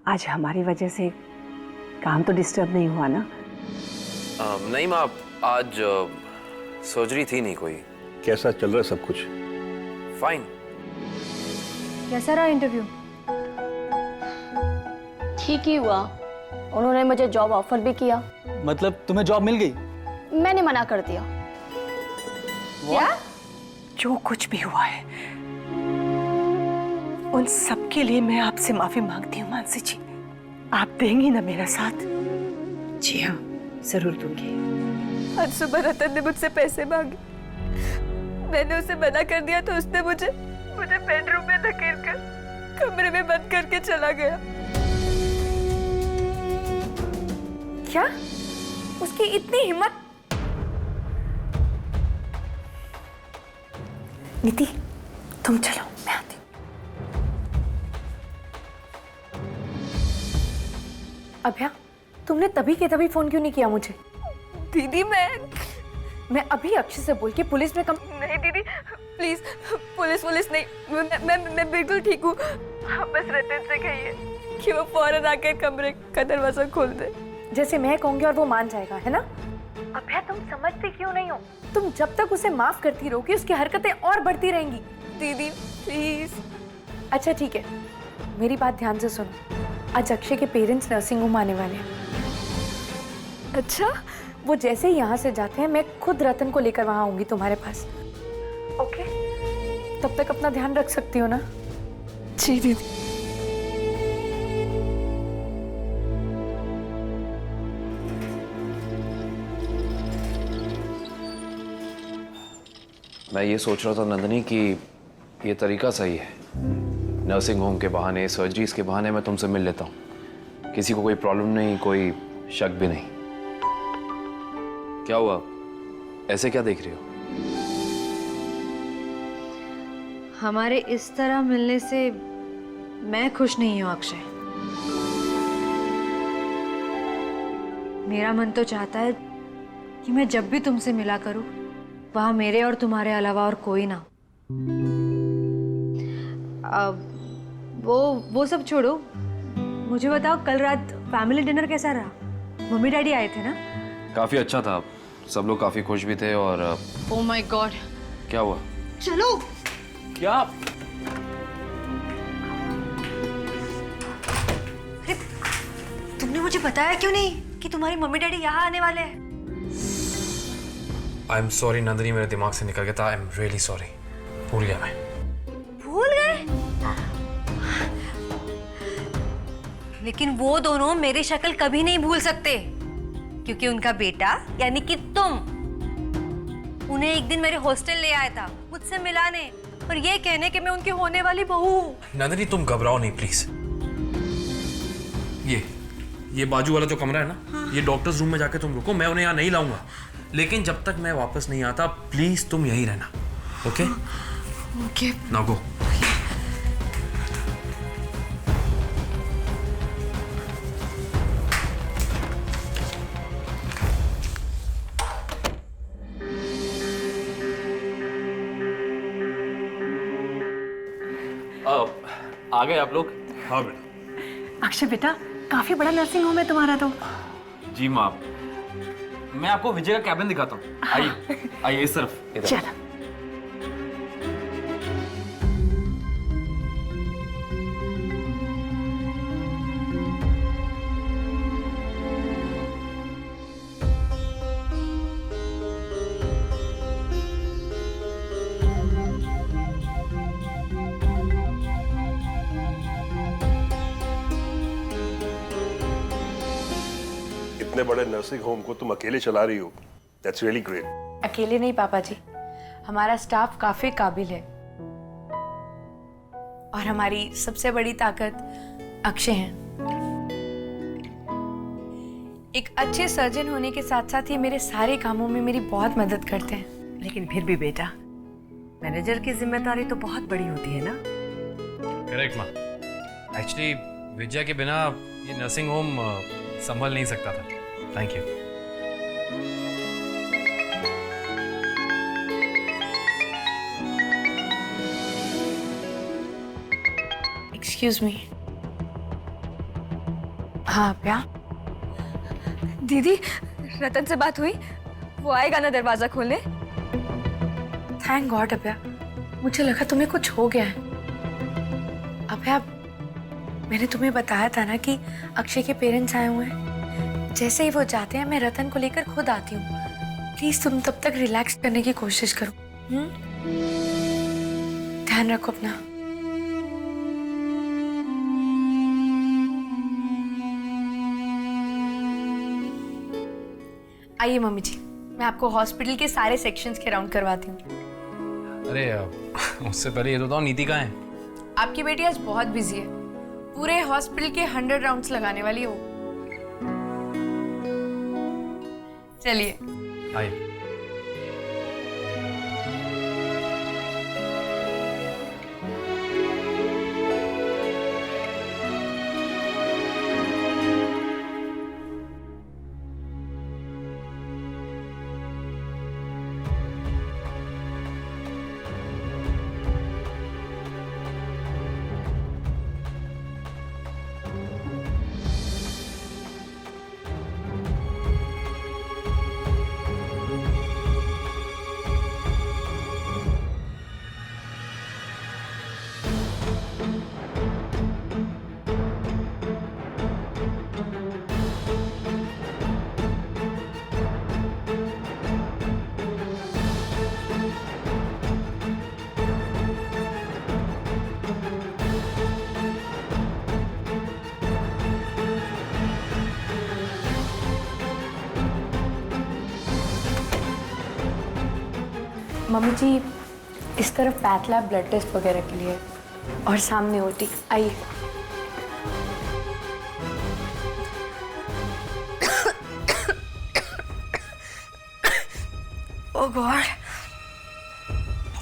आज हमारी वजह से काम तो डिस्टर्ब नहीं हुआ ना? नहीं माँ, आज सर्जरी थी नहीं कोई। कैसा चल रहा है सब कुछ? फाइन। कैसा रहा इंटरव्यू? ठीक ही हुआ। उन्होंने मुझे जॉब ऑफर भी किया। मतलब तुम्हें जॉब मिल गई? मैंने मना कर दिया। क्या? जो कुछ भी हुआ है उन सब के लिए मैं आपसे माफी मांगती हूँ मानसी जी। आप देंगी ना मेरा साथ? जी हाँ, जरूर दूंगी। आज सुबह रतन ने मुझसे पैसे मांगे। मैंने उसे मना कर दिया तो उसने मुझे बेडरूम में धकेल कर कमरे में बंद करके चला गया। क्या? उसकी इतनी हिम्मत? नीति, तुम चलो, मैं आती हूँ। अभ्या, तुमने तभी के तभी फोन क्यों नहीं किया मुझे? दीदी मैं अभी अक्षय से बोल के पुलिस में नहीं दीदी प्लीज, पुलिस नहीं, मैं बिल्कुल ठीक हूँ। आप बस रतन से कहिए कि वो फौरन आकर कमरे का दरवाजा खोल दे। जैसे मैं कहूंगी और वो मान जाएगा, है ना? अभ्या, तुम समझती क्यों नहीं हो? तुम जब तक उसे माफ करती रहोगी उसकी हरकतें और बढ़ती रहेंगी। दीदी प्लीज। अच्छा ठीक है, मेरी बात ध्यान से सुनो। आज अक्षय के पेरेंट्स नर्सिंग होम आने वाले हैं। अच्छा? वो जैसे ही यहाँ से जाते हैं मैं खुद रतन को लेकर वहां आऊंगी तुम्हारे पास। ओके? तब तक अपना ध्यान रख सकती हो ना? जी दीदी। मैं ये सोच रहा था नंदिनी कि ये तरीका सही है। नर्सिंग होम के बहाने, सर्जरीज के बहाने मैं तुमसे मिल लेता हूँ। किसी को कोई प्रॉब्लम नहीं, कोई शक भी नहीं। क्या हुआ, ऐसे क्या देख रही हो? हमारे इस तरह मिलने से मैं खुश नहीं हूं अक्षय। मेरा मन तो चाहता है कि मैं जब भी तुमसे मिला करूं वहां मेरे और तुम्हारे अलावा और कोई ना। वो सब छोड़ो, मुझे बताओ कल रात फैमिली डिनर कैसा रहा? मम्मी डैडी आए थे ना? काफी अच्छा था, सब लोग काफी खुश भी थे। और ओह माय गॉड, क्या हुआ? चलो। क्या? अरे तुमने मुझे बताया क्यों नहीं कि तुम्हारी मम्मी डैडी यहाँ आने वाले हैं? आई एम सॉरी नंदिनी, मेरे दिमाग से निकल गया था। आई एम रियली सॉरी, भूल गया मैं। भूल गए? लेकिन वो दोनों मेरी शक्ल कभी नहीं भूल सकते, क्योंकि उनका बेटा यानी कि तुम उन्हें एक दिन मेरे हॉस्टल ले आया था मुझसे मिलाने और ये कहने कि मैं उनकी होने वाली बहू हूँ। नंदिनी तुम घबराओ नहीं प्लीज। ये बाजू वाला जो कमरा है ना, हाँ। ये डॉक्टर्स रूम में जाके तुम रुको, मैं उन्हें यहाँ नहीं लाऊंगा। लेकिन जब तक मैं वापस नहीं आता प्लीज तुम यहीं रहना। ओके? ओके। Now go. आ गए आप लोग? हाँ बेटा। अक्षय बेटा, काफी बड़ा नर्सिंग होम है तुम्हारा तो। जी माँ, मैं आपको विजय का कैबिन दिखाता हूँ। आइए आइए इस तरफ। चलो। इतने बड़े नर्सिंग होम को तुम अकेले चला रही हो, दैट्स रियली ग्रेट। अकेले नहीं पापा जी, हमारा स्टाफ काफी काबिल है और हमारी सबसे बड़ी ताकत अक्षय है। एक अच्छे सर्जन होने के साथ साथ ये मेरे सारे कामों में मेरी बहुत मदद करते हैं। लेकिन फिर भी बेटा, मैनेजर की जिम्मेदारी तो बहुत बड़ी होती है ना? करेक्ट माँ। एक्चुअली विजय के बिना ये नर्सिंग होम संभल नहीं सकता था। Thank you. Excuse me. हाँ प्या। दीदी, रतन से बात हुई? वो आएगा ना दरवाजा खोलने? थैंक गॉड अभया, मुझे लगा तुम्हें कुछ हो गया है। अभया, मैंने तुम्हें बताया था ना कि अक्षय के पेरेंट्स आए हुए हैं। जैसे ही वो जाते हैं मैं रतन को लेकर खुद आती हूँ। प्लीज तुम तब तक रिलैक्स करने की कोशिश करो। ध्यान रखो अपना। आइए मम्मी जी, मैं आपको हॉस्पिटल के सारे सेक्शंस के राउंड करवाती हूँ। अरे उससे पहले ये तो बताओ, नीति कहाँ है? आपकी बेटी आज बहुत बिजी है, पूरे हॉस्पिटल के 100 राउंड्स लगाने वाली है वो। चलिए आइए। मम्मी जी, इस तरफ पैथ लैब ब्लड टेस्ट वगैरह के लिए और सामने ओटी। आइए। ओह गॉड,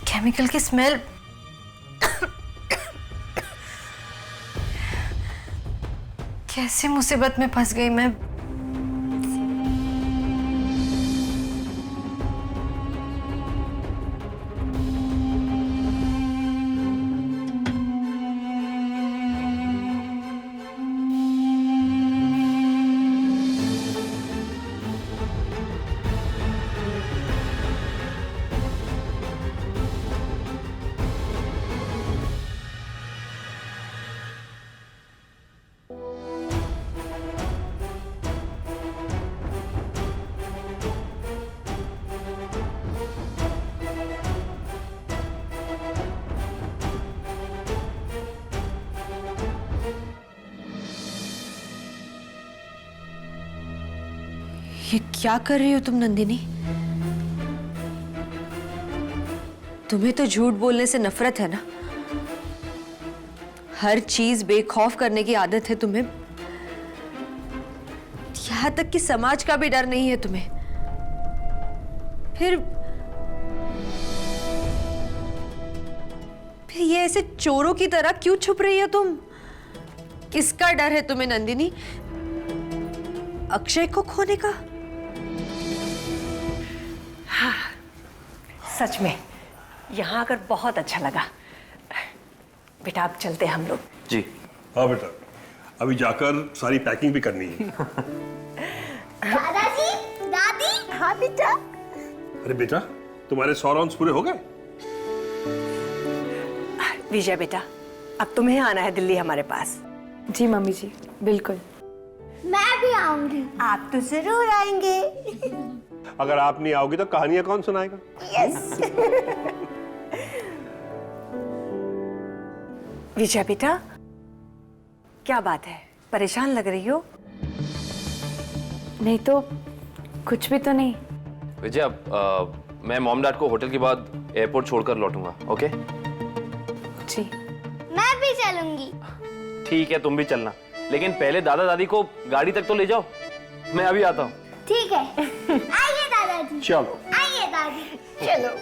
केमिकल की स्मेल। कैसे मुसीबत में फंस गई मैं। ये क्या कर रही हो तुम नंदिनी? तुम्हें तो झूठ बोलने से नफरत है ना? हर चीज बेखौफ करने की आदत है तुम्हें। यहां तक कि समाज का भी डर नहीं है तुम्हें। फिर ये ऐसे चोरों की तरह क्यों छुप रही हो तुम? किसका डर है तुम्हें नंदिनी? अक्षय को खोने का? सच में यहाँ आकर बहुत अच्छा लगा। बेटा अब चलते हैं हम लोग। जी। हाँ बेटा, अभी जाकर सारी पैकिंग भी करनी है। दादाजी, दादी। हाँ बेटा। अरे बेटा, तुम्हारे 100 राउंड्स पूरे हो गए? विजय बेटा, अब तुम्हें आना है दिल्ली हमारे पास। जी मम्मी जी, बिल्कुल। मैं भी आऊंगी। आप तो जरूर आएंगे। अगर आप नहीं आओगी तो कहानियां कौन सुनाएगा? यस। विजय बेटा, क्या बात है, परेशान लग रही हो? नहीं तो कुछ भी तो नहीं। विजय, मैं मॉम डैड को होटल के बाद एयरपोर्ट छोड़कर लौटूंगा। ओके? जी। मैं भी चलूंगी। ठीक है, तुम भी चलना, लेकिन पहले दादा दादी को गाड़ी तक तो ले जाओ। मैं अभी आता हूँ। ठीक है। आइए दादाजी। चलो। आइए दादी। चलो।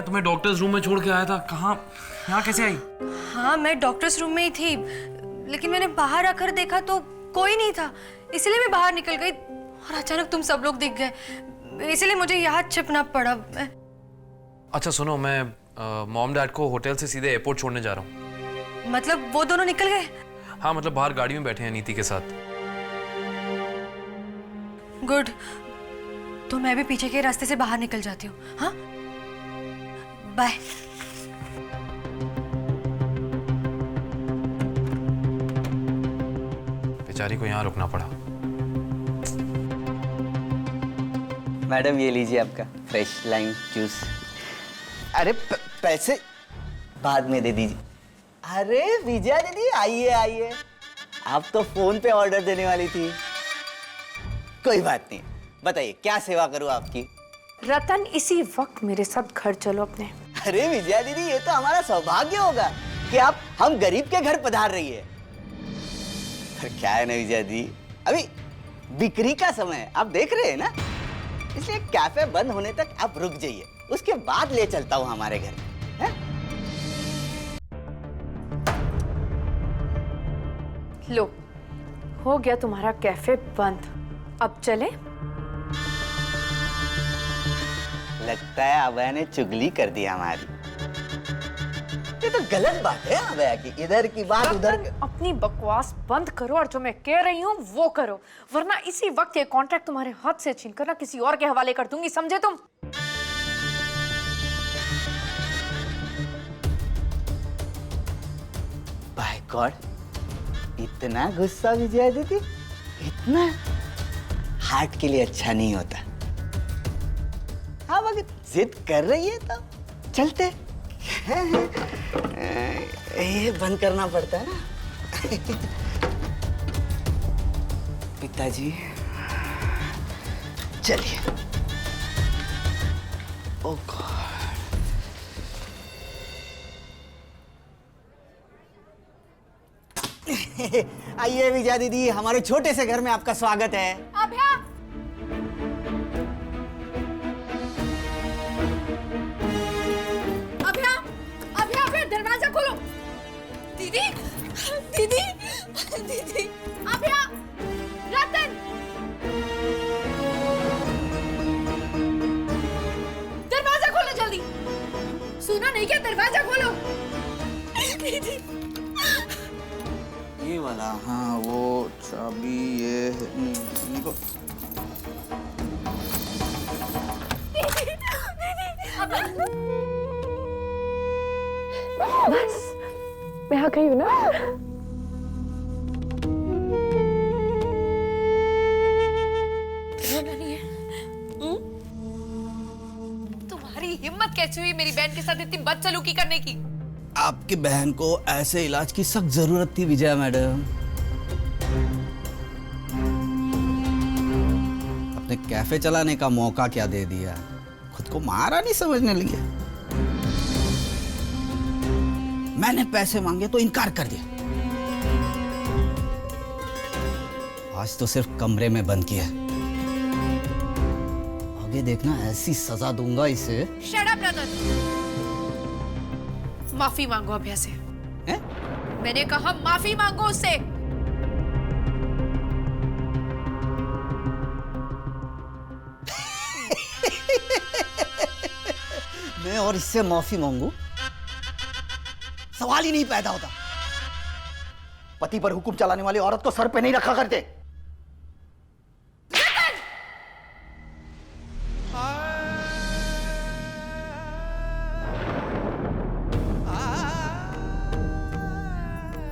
मैं तुम्हें डॉक्टर्स रूम में छोड़ के आया था, कहाँ यहाँ कैसे आई? हाँ, मैं डॉक्टर्स रूम में ही थी, लेकिन मैंने बाहर आकर देखा तो कोई नहीं था, इसलिए मैं बाहर निकल गई और अचानक तुम सब लोग दिख गए, इसलिए मुझे यहाँ छिपना पड़ा। अच्छा सुनो, मैं मॉम डैड को होटल से सीधे एयरपोर्ट छोड़ने जा रहा हूँ। मतलब वो दोनों निकल गए? हाँ, मतलब बाहर गाड़ी में बैठे हैं नीति के साथ। गुड, तो मैं भी पीछे के रास्ते से बाहर निकल जाती हूँ। हाँ, बाय। बेचारी को यहाँ रुकना पड़ा। मैडम ये लीजिए आपका फ्रेश लाइम जूस। अरे पैसे बाद में दे दीजिए। अरे विजया दीदी आइए आइए, आप तो फोन पे ऑर्डर देने वाली थी। कोई बात नहीं, बताइए क्या सेवा करूं आपकी? रतन, इसी वक्त मेरे साथ घर चलो अपने। अरे विजया दीदी, ये तो हमारा सौभाग्य होगा कि आप हम गरीब के घर पधार रही है। पर क्या है ना विजया दी, अभी बिक्री का समय है, आप देख रहे हैं ना, इसलिए कैफे बंद होने तक आप रुक जाइए, उसके बाद ले चलता हूँ हमारे घर है? लो, हो गया तुम्हारा कैफे बंद, अब चले? लगता है अभय ने चुगली कर दी हमारी। ये तो गलत बात है अभय की, इधर की बात उधर। अपनी बकवास बंद करो और जो मैं कह रही हूँ वो करो, वरना इसी वक्त ये कॉन्ट्रैक्ट तुम्हारे हाथ से छीन कर ना किसी और के हवाले कर दूंगी, समझे तुम? बाय गॉड, इतना गुस्सा विजया दीदी, इतना हार्ट के लिए अच्छा नहीं होता। हाँ, अगर जिद कर रही है तो चलते। ये बंद करना पड़ता है ना। पिताजी चलिए। ओह गॉड, आइए विजया दीदी, हमारे छोटे से घर में आपका स्वागत है। अभया, अभया, अभया, अभया, दरवाजा खोलो। दीदी, दीदी, दीदी, अभया, रतन, दरवाजा खोलो जल्दी। सुना नहीं क्या? दरवाजा खोलो। दीदी, ये वाला, हाँ वो चाबी ये इनको। बस मैं आ गई हूँ ना। रोना नहीं है? तुम्हारी हिम्मत कैसे हुई मेरी बहन के साथ इतनी बदसलूकी करने की? आपकी बहन को ऐसे इलाज की सख्त जरूरत थी विजया मैडम। अपने कैफे चलाने का मौका क्या दे दिया, खुद को महारानी समझने लगी। मैंने पैसे मांगे तो इनकार कर दिया, आज तो सिर्फ कमरे में बंद किया। आगे देखना, ऐसी सजा दूंगा इसे। शट अप रतन, माफी मांगो अभया से। मैंने कहा माफी मांगो उससे। मैं और इससे माफी मांगू, सवाल ही नहीं पैदा होता। पति पर हुक्म चलाने वाली औरत को सर पे नहीं रखा करते।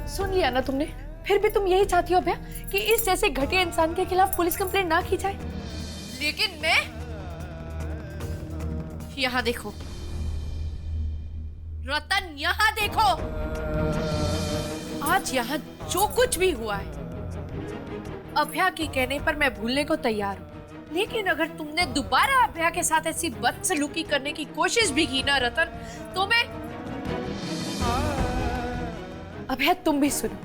सुन लिया ना तुमने? फिर भी तुम यही चाहती हो अभया कि इस जैसे घटिया इंसान के खिलाफ पुलिस कंप्लेंट ना की जाए। लेकिन मैं, यहाँ देखो रतन, यहाँ देखो, आज यहाँ जो कुछ भी हुआ है अभया के कहने पर मैं भूलने को तैयार हूँ, लेकिन अगर तुमने दोबारा अभया के साथ ऐसी बदसलूकी करने की कोशिश भी की ना रतन, तो मैं, अभया तुम भी सुनो,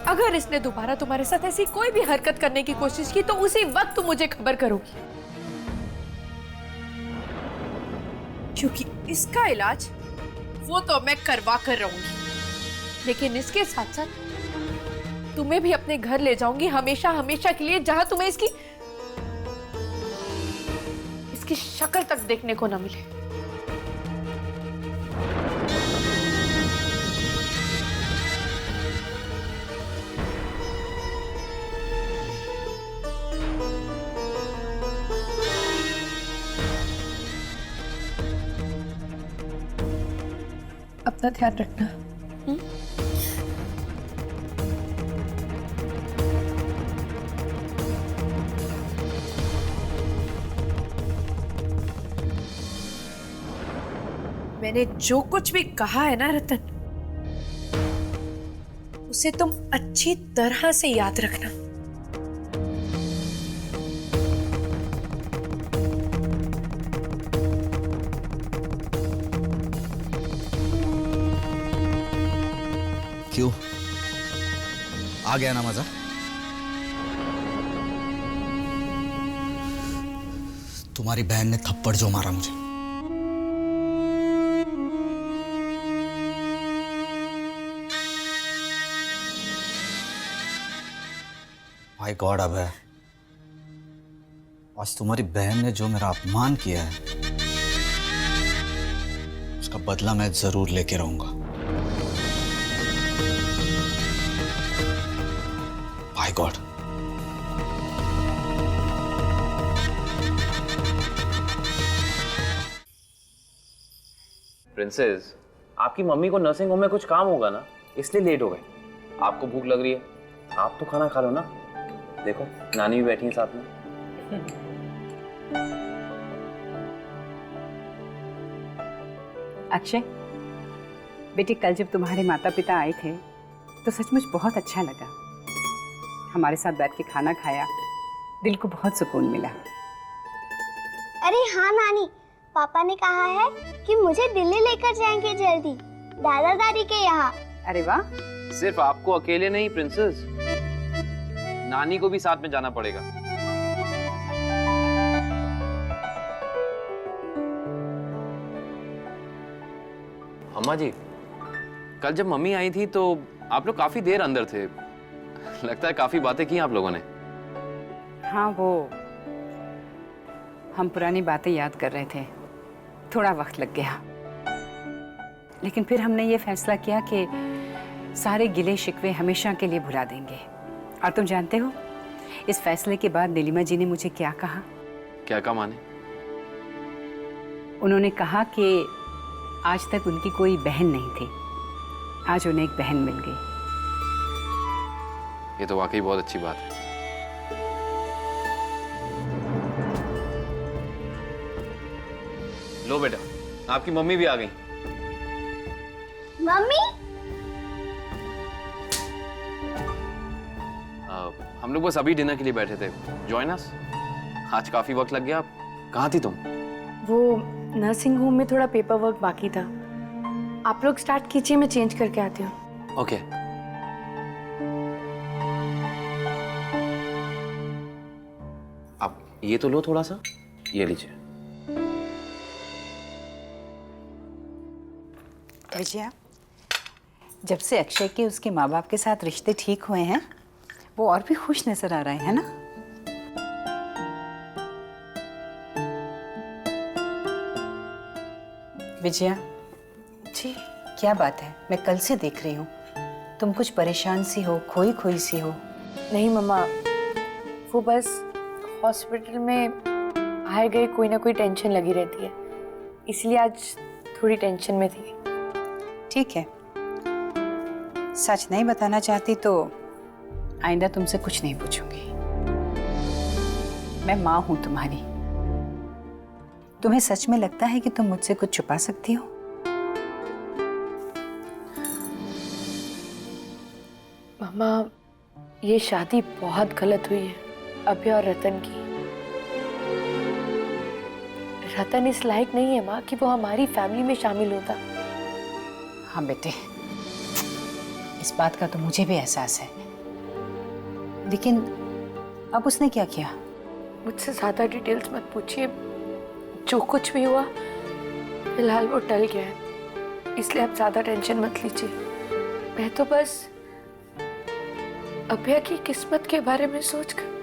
अगर इसने दोबारा तुम्हारे साथ ऐसी कोई भी हरकत करने की कोशिश की तो उसी वक्त तुम मुझे खबर करोगी, क्योंकि इसका इलाज वो तो मैं करवा कर रहूंगी, लेकिन इसके साथ साथ तुम्हें भी अपने घर ले जाऊंगी हमेशा हमेशा के लिए, जहां तुम्हें इसकी शक्ल तक देखने को न मिले। अपना ध्यान रखना। मैंने जो कुछ भी कहा है ना रतन, उसे तुम अच्छी तरह से याद रखना। क्यों आ गया ना मजा? तुम्हारी बहन ने थप्पड़ जो मारा मुझे, माय गॉड अभय, आज तुम्हारी बहन ने जो मेरा अपमान किया है उसका बदला मैं जरूर लेके रहूंगा। My God. प्रिंसेस, आपकी मम्मी को नर्सिंग होम में कुछ काम होगा ना, इसलिए लेट हो गए। आपको भूख लग रही है, आप तो खाना खा लो ना। देखो नानी भी बैठी है साथ में। अक्षय बेटी, कल जब तुम्हारे माता पिता आए थे तो सचमुच बहुत अच्छा लगा। हमारे साथ बैठ के खाना खाया, दिल को बहुत सुकून मिला। अरे हाँ नानी, पापा ने कहा है कि मुझे दिल्ली लेकर जाएंगे जल्दी, दादा दादी के यहाँ। अरे वाह। सिर्फ आपको अकेले नहीं प्रिंसेस, नानी को भी साथ में जाना पड़ेगा। अम्मा जी, कल जब मम्मी आई थी तो आप लोग काफी देर अंदर थे। लगता है काफी बातें की आप लोगों ने। हाँ, वो हम पुरानी बातें याद कर रहे थे, थोड़ा वक्त लग गया। लेकिन फिर हमने ये फैसला किया कि सारे गिले शिकवे हमेशा के लिए भुला देंगे। और तुम जानते हो, इस फैसले के बाद नीलिमा जी ने मुझे क्या कहा? क्या कहा माने? उन्होंने कहा कि आज तक उनकी कोई बहन नहीं थी, आज उन्हें एक बहन मिल गई। ये तो वाकई बहुत अच्छी बात है। लो बेटा, आपकी मम्मी भी आ गई। मम्मी? हम लोग बस अभी डिनर के लिए बैठे थे। Join us. आज काफी वक्त लग गया। कहाँ थी तुम? वो नर्सिंग होम में थोड़ा पेपर वर्क बाकी था। आप लोग स्टार्ट कीजिए, मैं चेंज करके आती हूँ। ओके। आप ये तो लो थोड़ा सा, ये लीजिए। विजया, जब से अक्षय के उसके माँ बाप के साथ रिश्ते ठीक हुए हैं, वो और भी खुश नजर आ रहे हैं ना? विजया जी? क्या बात है? मैं कल से देख रही हूँ तुम कुछ परेशान सी हो, खोई खोई सी हो। नहीं मम्मा, वो बस हॉस्पिटल में आए गए कोई ना कोई टेंशन लगी रहती है, इसलिए आज थोड़ी टेंशन में थी। ठीक है, सच नहीं बताना चाहती तो आइंदा तुमसे कुछ नहीं पूछूंगी। मैं माँ हूं तुम्हारी। तुम्हें सच में लगता है कि तुम मुझसे कुछ छुपा सकती हो? मम्मा, ये शादी बहुत गलत हुई है अभय और रतन की। रतन इस लायक नहीं है माँ कि वो हमारी फैमिली में शामिल होता। हाँ बेटे, इस बात का तो मुझे भी एहसास है, लेकिन अब उसने क्या किया? मुझसे ज्यादा डिटेल्स मत पूछिए। जो कुछ भी हुआ फिलहाल वो टल गया है, इसलिए आप ज्यादा टेंशन मत लीजिए। मैं तो बस अभ्या की किस्मत के बारे में सोचकर